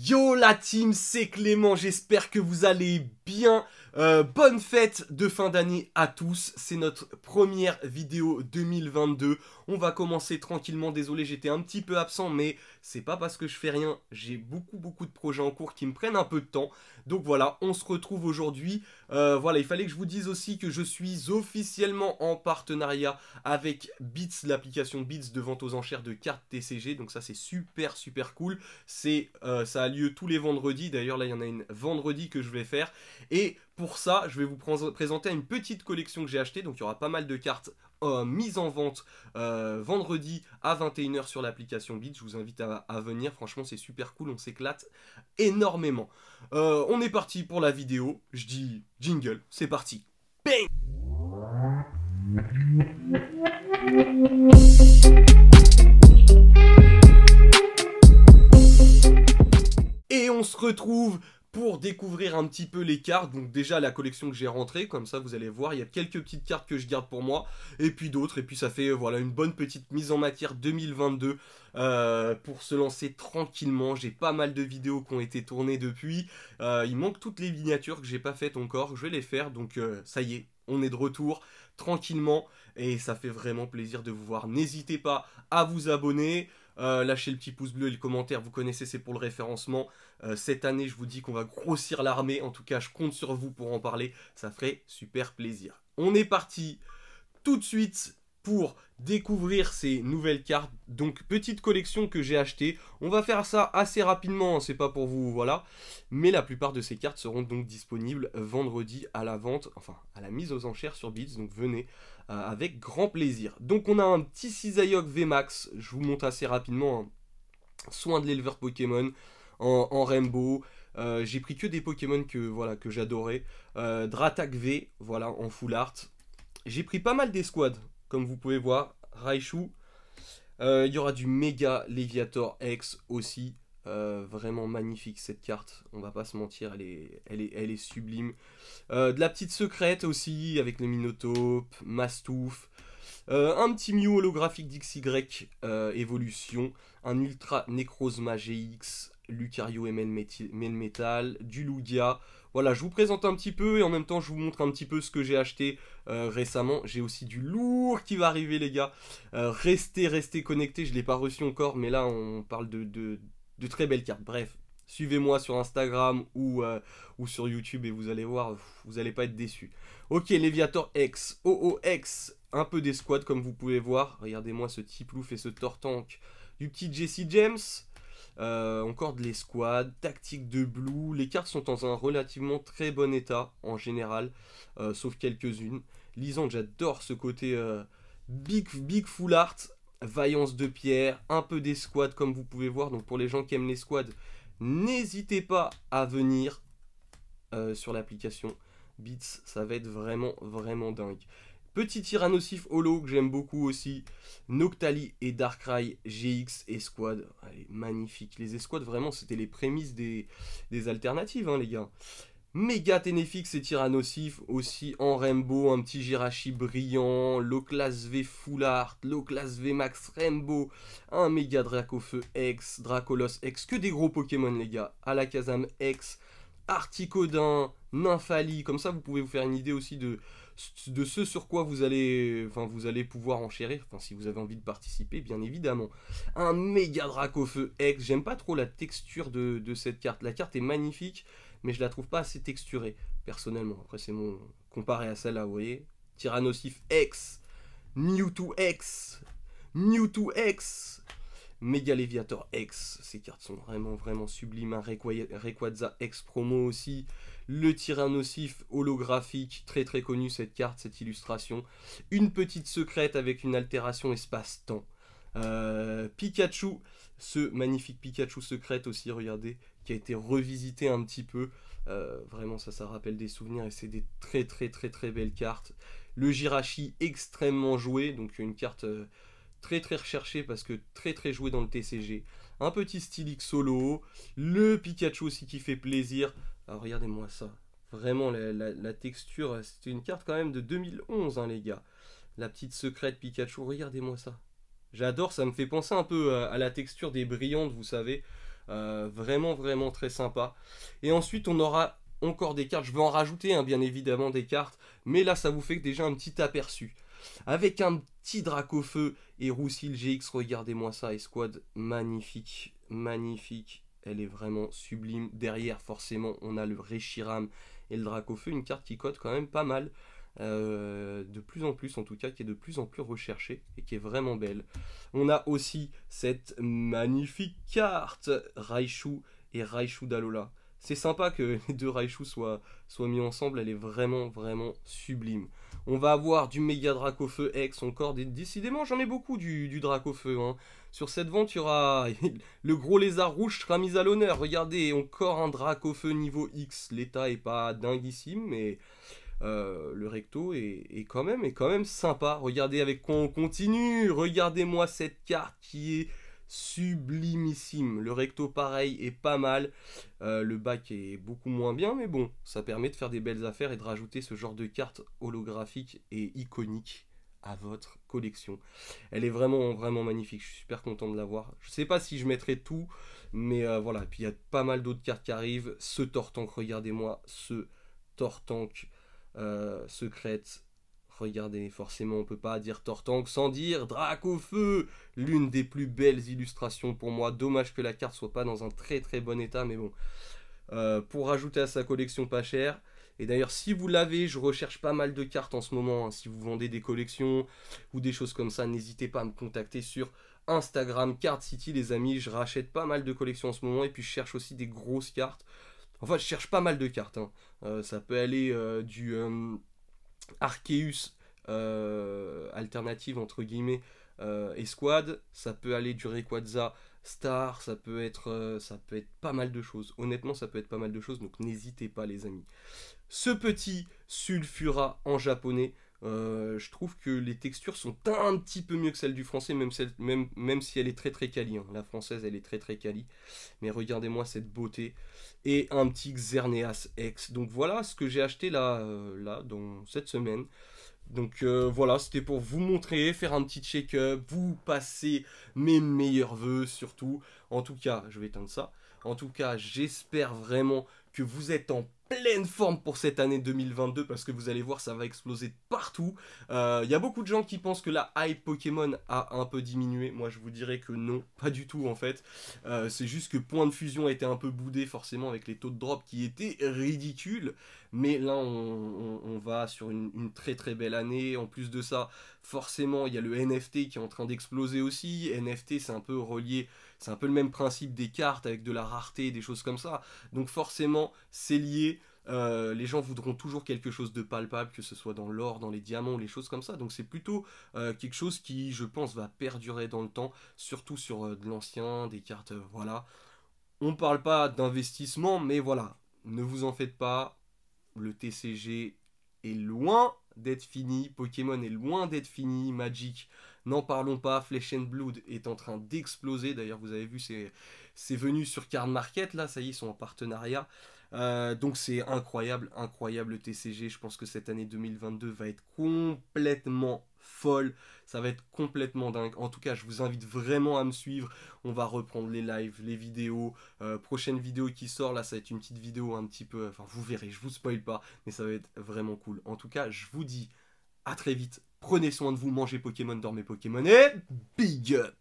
Yo la team, c'est Clément, j'espère que vous allez bien. Bonne fête de fin d'année à tous, c'est notre première vidéo 2022. On va commencer tranquillement, désolé j'étais un petit peu absent mais c'est pas parce que je fais rien, j'ai beaucoup de projets en cours qui me prennent un peu de temps. Donc voilà, on se retrouve aujourd'hui. Voilà, il fallait que je vous dise aussi que je suis officiellement en partenariat avec Beats, l'application Beats de vente aux enchères de cartes TCG. Donc ça c'est super cool. Ça a lieu tous les vendredis, d'ailleurs là il y en a une vendredi que je vais faire. Et pour ça, je vais vous présenter une petite collection que j'ai achetée. Donc il y aura pas mal de cartes mises en vente vendredi à 21h sur l'application Beats. Je vous invite à venir, franchement c'est super cool, on s'éclate énormément. On est parti pour la vidéo, je dis jingle, c'est parti. Bang! Et on se retrouve pour découvrir un petit peu les cartes. Donc déjà la collection que j'ai rentrée, comme ça vous allez voir, il y a quelques petites cartes que je garde pour moi, et puis d'autres, et puis ça fait voilà une bonne petite mise en matière 2022 pour se lancer tranquillement. J'ai pas mal de vidéos qui ont été tournées depuis, il manque toutes les miniatures que j'ai pas faites encore, je vais les faire, donc ça y est, on est de retour tranquillement, et ça fait vraiment plaisir de vous voir. N'hésitez pas à vous abonner, lâchez le petit pouce bleu et le commentaire, vous connaissez, c'est pour le référencement. Cette année, je vous dis qu'on va grossir l'armée. En tout cas, je compte sur vous pour en parler. Ça ferait super plaisir. On est parti tout de suite pour découvrir ces nouvelles cartes. Donc, petite collection que j'ai achetée. On va faire ça assez rapidement. Hein, c'est pas pour vous, voilà. Mais la plupart de ces cartes seront donc disponibles vendredi à la vente. Enfin, à la mise aux enchères sur Beats. Donc, venez avec grand plaisir. Donc, on a un petit Cisaillok VMAX. Je vous montre assez rapidement. Hein. Soin de l'éleveur Pokémon. En Rainbow, j'ai pris que des Pokémon que j'adorais. Dratak V, voilà, en full art. J'ai pris pas mal d'escouades, comme vous pouvez voir. Raichu. Il y aura du Mega Léviator X aussi. Vraiment magnifique cette carte, on va pas se mentir, elle est sublime. De la petite secrète aussi, avec le Minotaur, Mastouf. Un petit Mew holographique d'XY Evolution. Un Ultra Necrozma GX. Lucario et Melmetal, du Lugia. Voilà, je vous présente un petit peu et en même temps je vous montre un petit peu ce que j'ai acheté récemment. J'ai aussi du lourd qui va arriver les gars. Restez connectés, je ne l'ai pas reçu encore, mais là on parle de très belles cartes. Bref, suivez-moi sur Instagram ou sur YouTube et vous allez voir, vous n'allez pas être déçus. Ok, Léviator X, OOX, un peu d'escouade comme vous pouvez voir. Regardez-moi ce Tiplouf et ce Tortank du petit Jesse James. Encore de l'escouade, tactique de blue, les cartes sont dans un relativement très bon état en général, sauf quelques-unes. Lisande, j'adore ce côté big full art, vaillance de pierre, un peu d'escouade comme vous pouvez voir, donc pour les gens qui aiment l'escouade, n'hésitez pas à venir sur l'application Beats, ça va être vraiment dingue. Petit Tyrannosif Holo que j'aime beaucoup aussi. Noctali et Darkrai GX Escouade. Allez, magnifique. Les escouades, vraiment, c'était les prémices des alternatives, hein, les gars. Méga Ténéfix et Tyrannosif aussi en Rainbow. Un petit Jirachi brillant. Loclas V Full Art. Loclas V Max Rainbow. Un méga Dracofeu X. Dracolos X. Que des gros Pokémon, les gars. Alakazam X. Articodin. Nymphali. Comme ça, vous pouvez vous faire une idée aussi de ce sur quoi vous allez pouvoir enchérir, enfin si vous avez envie de participer bien évidemment. Un méga Dracofeu X, j'aime pas trop la texture de cette carte, la carte est magnifique mais je la trouve pas assez texturée personnellement, après c'est mon comparé à celle-là, vous voyez. Tyrannosif X, Mewtwo X, Mega Léviator X, ces cartes sont vraiment sublimes. Un Rayquaza X promo aussi. Le Tyrannosif holographique, très connu cette carte, cette illustration. Une petite secrète avec une altération espace-temps. Pikachu, ce magnifique Pikachu secrète aussi, regardez, qui a été revisité un petit peu. Vraiment ça rappelle des souvenirs et c'est des très belles cartes. Le Jirachi extrêmement joué, donc une carte très recherché parce que très joué dans le TCG. Un petit Steelix solo, le Pikachu aussi qui fait plaisir. Alors regardez-moi ça, vraiment la texture, c'était une carte quand même de 2011 hein, les gars. La petite secrète Pikachu, regardez-moi ça. J'adore, ça me fait penser un peu à la texture des brillantes, vous savez. Vraiment, vraiment très sympa. Et ensuite, on aura encore des cartes. Je vais en rajouter, hein, bien évidemment, des cartes. Mais là, ça vous fait déjà un petit aperçu. Avec un petit Dracofeu et Roussil GX, regardez-moi ça, Escouade, magnifique, magnifique. Elle est vraiment sublime. Derrière, forcément, on a le Reshiram et le Dracofeu, une carte qui cote quand même pas mal. De plus en plus, en tout cas, qui est de plus en plus recherchée et qui est vraiment belle. On a aussi cette magnifique carte Raichu et Raichu d'Alola. C'est sympa que les deux Raichu soient mis ensemble, elle est vraiment, vraiment sublime. On va avoir du méga Dracofeu X encore. Décidément, j'en ai beaucoup du Dracofeu. Hein. Sur cette vente, il y aura le gros lézard rouge sera mis à l'honneur. Regardez, encore un Dracofeu niveau X. L'état est pas dinguissime, mais le recto est quand même sympa. Regardez avec quoi on continue. Regardez-moi cette carte qui est sublimissime. Le recto pareil est pas mal. Le bac est beaucoup moins bien, mais bon, ça permet de faire des belles affaires et de rajouter ce genre de carte holographique et iconique à votre collection. Elle est vraiment, vraiment magnifique. Je suis super content de l'avoir. Je sais pas si je mettrai tout, mais voilà. Et puis il y a pas mal d'autres cartes qui arrivent. Ce Tortank, regardez-moi ce Tortank secrète. Regardez, forcément, on peut pas dire Tortank sans dire Dracofeu. L'une des plus belles illustrations pour moi. Dommage que la carte soit pas dans un très très bon état, mais bon. Pour rajouter à sa collection pas chère. Et d'ailleurs, si vous l'avez, je recherche pas mal de cartes en ce moment. Hein. Si vous vendez des collections ou des choses comme ça, n'hésitez pas à me contacter sur Instagram, Card City, les amis. Je rachète pas mal de collections en ce moment et puis je cherche aussi des grosses cartes. Enfin, je cherche pas mal de cartes. Hein. Ça peut aller du Arceus alternative entre guillemets Escouade, ça peut aller du Rayquaza Star, ça peut être pas mal de choses. Honnêtement, ça peut être pas mal de choses, donc n'hésitez pas les amis. Ce petit Sulfura en japonais, je trouve que les textures sont un petit peu mieux que celles du français, même si elle est très très quali. Hein. La française, elle est très très quali. Mais regardez-moi cette beauté. Et un petit Xerneas X. Donc voilà ce que j'ai acheté là dans cette semaine. Donc voilà, c'était pour vous montrer, faire un petit check-up, vous passer mes meilleurs vœux surtout. En tout cas, je vais éteindre ça. En tout cas, j'espère vraiment que vous êtes en pleine forme pour cette année 2022 parce que vous allez voir, ça va exploser partout. Il y a beaucoup de gens qui pensent que la hype Pokémon a un peu diminué. Moi, je vous dirais que non, pas du tout en fait. C'est juste que Point de Fusion a été un peu boudé forcément avec les taux de drop qui étaient ridicules. Mais là, on va sur une très très belle année. En plus de ça, forcément, il y a le NFT qui est en train d'exploser aussi. NFT, c'est un peu relié, c'est un peu le même principe des cartes avec de la rareté, des choses comme ça. Donc forcément, c'est lié. Les gens voudront toujours quelque chose de palpable, que ce soit dans l'or, dans les diamants, les choses comme ça. Donc c'est plutôt quelque chose qui, je pense, va perdurer dans le temps, surtout sur de l'ancien, des cartes, voilà. On parle pas d'investissement, mais voilà, ne vous en faites pas. Le TCG est loin d'être fini, Pokémon est loin d'être fini, Magic, n'en parlons pas, Flesh and Blood est en train d'exploser, d'ailleurs vous avez vu c'est venu sur Card Market, là ça y est, ils sont en partenariat, donc c'est incroyable, incroyable le TCG, je pense que cette année 2022 va être complètement folle, ça va être complètement dingue, en tout cas je vous invite vraiment à me suivre, on va reprendre les lives, les vidéos, prochaine vidéo qui sort, là ça va être une petite vidéo un petit peu, enfin vous verrez, je vous spoil pas, mais ça va être vraiment cool. En tout cas, je vous dis à très vite, prenez soin de vous, mangez Pokémon, dormez Pokémon et big up!